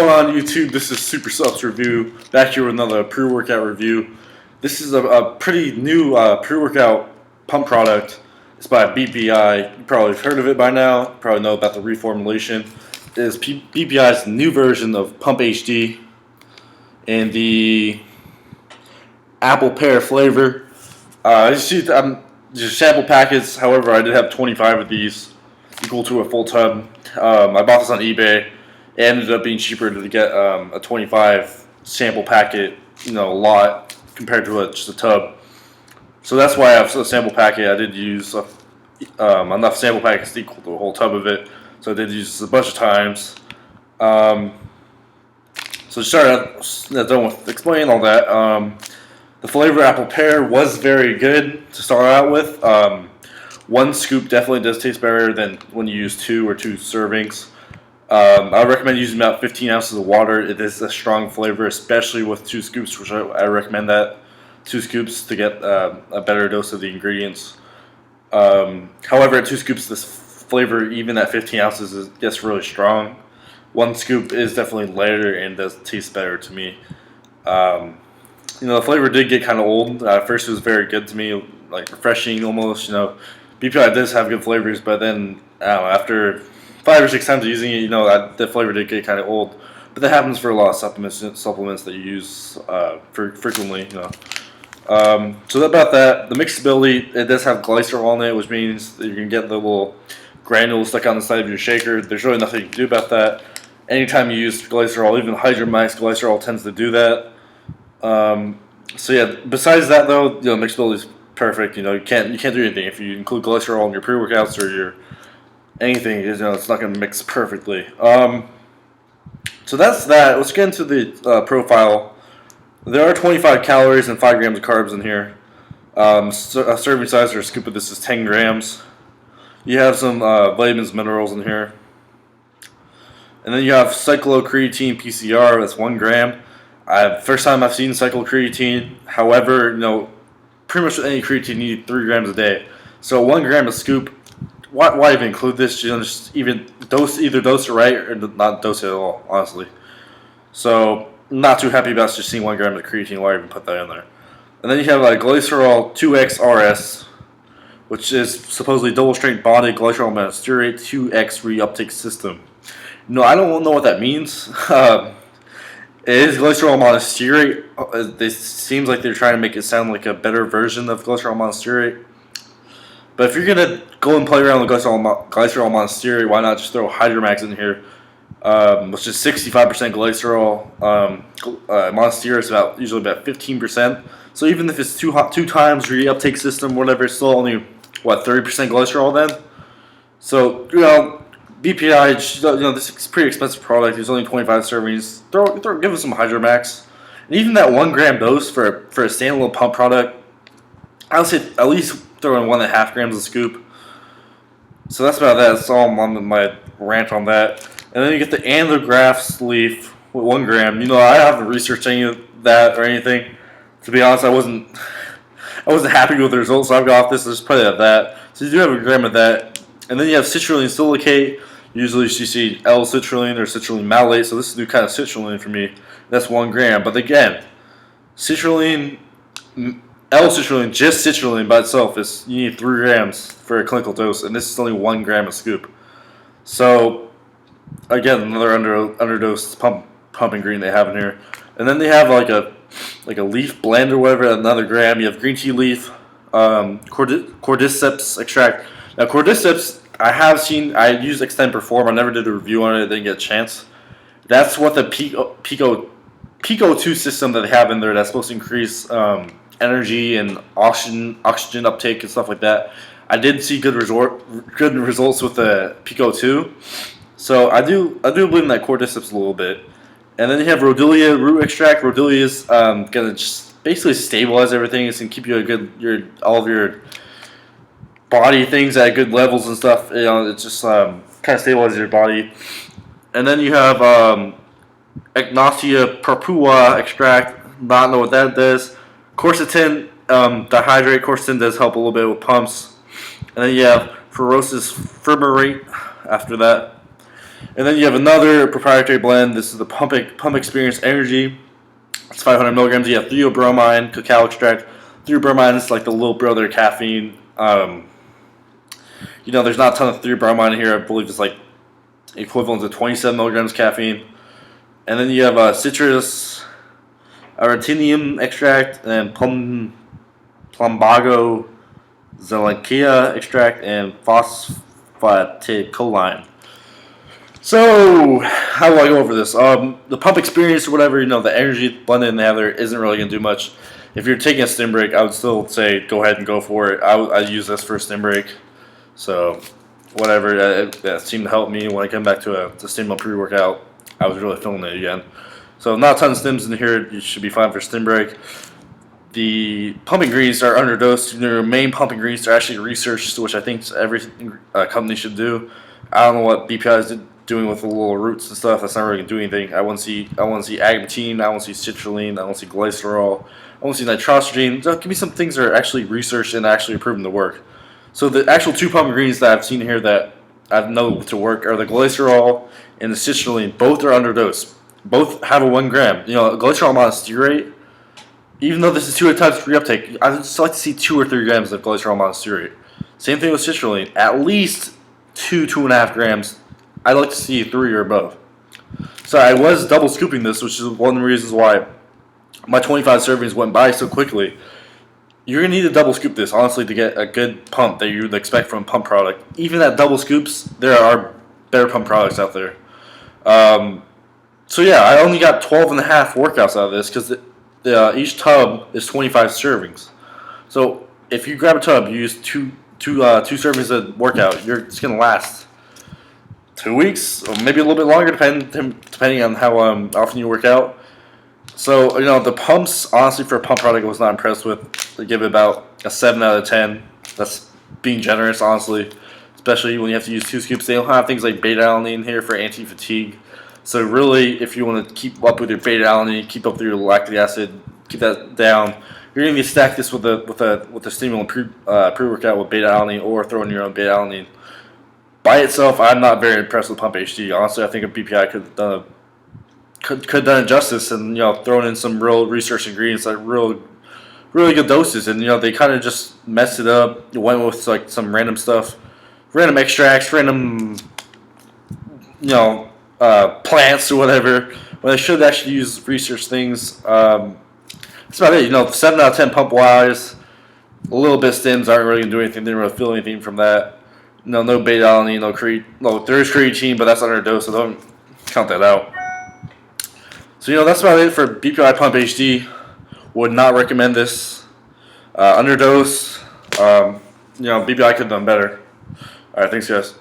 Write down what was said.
On YouTube, this is Super Subs Review, back here with another pre-workout review. This is a pretty new pre-workout pump product. It's by BPI. You probably have heard of it by now. You probably know about the reformulation. It is BPI's new version of Pump HD and the apple pear flavor. You see, just sample packets. However, I did have 25 of these, equal to a full tub. I bought this on eBay. It ended up being cheaper to get a 25 sample packet, a lot compared to just a tub. So that's why I have a sample packet. I did use enough sample packets to equal to a whole tub of it. So I did use this a bunch of times. So to start out, done with explaining all that. The flavor apple pear was very good to start out with. One scoop definitely does taste better than when you use two servings. I recommend using about 15 ounces of water. It is a strong flavor, especially with 2 scoops, which I recommend that. 2 scoops to get a better dose of the ingredients. However, at 2 scoops, this flavor, even at 15 ounces, gets really strong. 1 scoop is definitely lighter and does taste better to me. The flavor did get kind of old. At first, it was very good to me, like refreshing almost. BPI does have good flavors, but then after 5 or 6 times of using it, the flavor did get kind of old. But that happens for a lot of supplements that you use frequently. So about that, the mixability, it does have glycerol in it, which means that you can get the little granules stuck on the side of your shaker. There's really nothing you can do about that. Anytime you use glycerol, even Hydromax glycerol tends to do that. So yeah, besides that though, mixability is perfect. You can't do anything if you include glycerol in your pre-workouts or your anything. It's not going to mix perfectly. So that's that. Let's get into the profile. There are 25 calories and 5 grams of carbs in here. A serving size or a scoop of this is 10 grams. You have some vitamins, minerals in here. And then you have cyclocreatine PCR, that's 1 gram. First time I've seen cyclocreatine. However, pretty much any creatine you need 3 grams a day. So 1 gram a scoop. Why even include this? Just either dose it right or not dose it at all, honestly. So not too happy about just seeing 1 gram of creatine. Why even put that in there? And then you have glycerol 2x RS, which is supposedly double strength bonded glycerol monostearate 2x reuptake system. I don't know what that means. It is glycerol monostearate. It seems like they're trying to make it sound like a better version of glycerol monostearate. But if you're going to go and play around with glycerol monostearate, why not just throw Hydromax in here, which is 65% glycerol. Monostearate is usually about 15%. So even if it's 2 times reuptake system, whatever, it's still only, 30% glycerol then? So, BPI, this is a pretty expensive product. It's only 25 servings. Give us some Hydromax. And even that 1 gram dose for a standalone pump product, I would say at least throw in 1.5 grams a scoop. So that's about that. That's all on my rant on that. And then you get the Andrographs leaf with 1 gram. I haven't researched any of that or anything. To be honest, I wasn't happy with the results, so I've got off this. Just put it at that. So you do have 1 gram of that. And then you have citrulline silicate. Usually you see L-citrulline or citrulline malate. So this is new kind of citrulline for me. That's 1 gram. But again, citrulline, L-citrulline, just citrulline by itself, you need 3 grams for a clinical dose, and this is only 1 gram a scoop. So, again, another underdose pump ingredient they have in here. And then they have like a leaf blend or whatever, another gram. You have green tea leaf, cordyceps extract. Now, cordyceps, I used Extend Perform. I never did a review on it. I didn't get a chance. That's what the Pico 2 system that they have in there that's supposed to increase energy and oxygen uptake and stuff like that. I did see good results with the Pico 2, so I do believe in that cordyceps a little bit. And then you have Rhodiola root extract. Rhodiola is gonna just basically stabilize everything. It's gonna keep you all of your body things at good levels and stuff. It just kind of stabilizes your body. And then you have Echinacea purpura extract. Not know what that does. Quercetin, dihydrate. Quercetin does help a little bit with pumps. And then you have Furosis fumarate after that. And then you have another proprietary blend. This is the Pump Experience Energy. It's 500 milligrams. You have theobromine, cacao extract. Theobromine is like the little brother of caffeine. There's not a ton of theobromine here. I believe it's like equivalent to 27 milligrams caffeine. And then you have citrus, arantinium extract, and plumbago zelenkia extract, and phosphatidylcholine. So, how do I go over this? The Pump Experience or whatever, the energy blended in there isn't really going to do much. If you're taking a stim break, I would still say go ahead and go for it. I'd use this for a stim break. So, whatever. That seemed to help me when I came back to stimulant pre-workout. I was really feeling it again. So, not a ton of stims in here. You should be fine for stim break. The pump ingredients are underdosed. Their main pump ingredients are actually researched, which I think every company should do. I don't know what BPI is doing with the little roots and stuff. That's not really going to do anything. I want to see agmatine. I want to see citrulline. I want to see glycerol. I want to see nitrosamine. So give me some things that are actually researched and actually proven to work. So the actual 2 pump ingredients that I've seen here that I know to work are the glycerol and the citrulline. Both are underdosed. Both have a 1 gram. Glycerol monostearate, even though this is 2 times free uptake, I just like to see 2 or 3 grams of glycerol monostearate. Same thing with citrulline. At least 2.5 grams. I'd like to see 3 or above. So I was double scooping this, which is one of the reasons why my 25 servings went by so quickly. You're going to need to double scoop this, honestly, to get a good pump that you would expect from a pump product. Even at double scoops, there are better pump products out there. So yeah, I only got 12.5 workouts out of this because each tub is 25 servings. So if you grab a tub, you use two servings of workout, it's going to last 2 weeks, or maybe a little bit longer, depending on how often you work out. So, the pumps, honestly, for a pump product, I was not impressed with. I give it about a 7 out of 10. That's being generous, honestly, especially when you have to use 2 scoops. They don't have things like beta-alanine here for anti-fatigue. So, really, if you want to keep up with your beta-alanine, keep up with your lactic acid, keep that down, you're going to need to stack this with a stimulant pre-workout with beta-alanine, or throw in your own beta-alanine. By itself, I'm not very impressed with Pump HD. Honestly, I think a BPI could have done it justice and thrown in some real research ingredients at really good doses, and they kind of just messed it up. It went with like some random stuff, random extracts, random plants or whatever. When they should actually use research things. That's about it. 7 out of 10 pump wise. A little bit of stims aren't really gonna do anything. Didn't really feel anything from that. No beta alanine, no creatine. No, there is creatine, but that's underdosed, so don't count that out. So that's about it for BPI Pump HD. Would not recommend this. Underdose. BPI could have done better. All right, thanks guys.